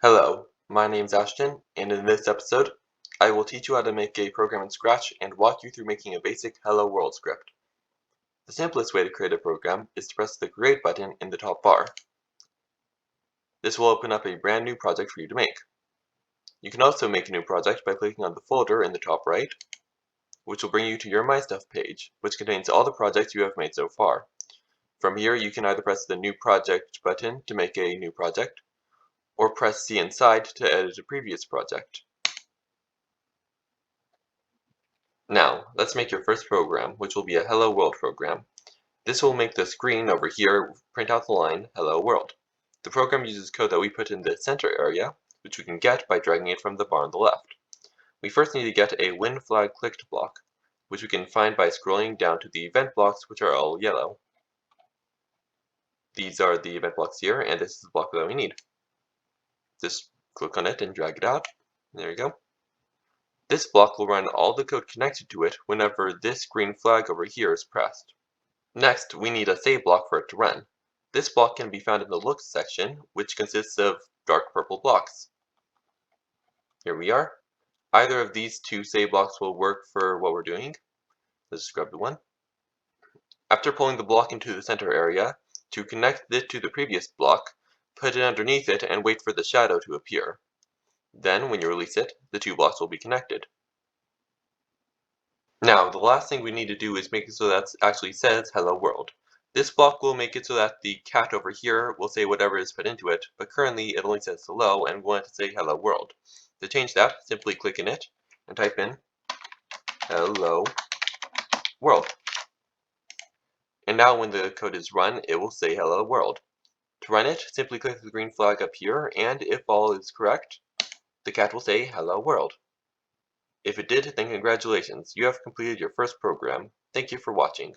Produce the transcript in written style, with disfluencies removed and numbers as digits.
Hello, my name's Ashton, and in this episode, I will teach you how to make a program in Scratch and walk you through making a basic Hello World script. The simplest way to create a program is to press the Create button in the top bar. This will open up a brand new project for you to make. You can also make a new project by clicking on the folder in the top right, which will bring you to your My Stuff page, which contains all the projects you have made so far. From here, you can either press the New Project button to make a new project, or press C inside to edit a previous project. Now, let's make your first program, which will be a Hello World program. This will make the screen over here print out the line Hello World. The program uses code that we put in the center area, which we can get by dragging it from the bar on the left. We first need to get a When Flag Clicked block, which we can find by scrolling down to the event blocks, which are all yellow. These are the event blocks here, and this is the block that we need. Just click on it and drag it out. There you go. This block will run all the code connected to it whenever this green flag over here is pressed. Next, we need a save block for it to run. This block can be found in the Looks section, which consists of dark purple blocks. Here we are. Either of these two save blocks will work for what we're doing. Let's just grab the one. After pulling the block into the center area, to connect it to the previous block, put it underneath it and wait for the shadow to appear. Then, when you release it, the two blocks will be connected. Now, the last thing we need to do is make it so that it actually says Hello World. This block will make it so that the cat over here will say whatever is put into it, but currently it only says hello and we want it to say Hello World. To change that, simply click in it and type in Hello World. And now when the code is run, it will say Hello World. To run it, simply click the green flag up here, and if all is correct, the cat will say Hello World. If it did, then congratulations, you have completed your first program. Thank you for watching.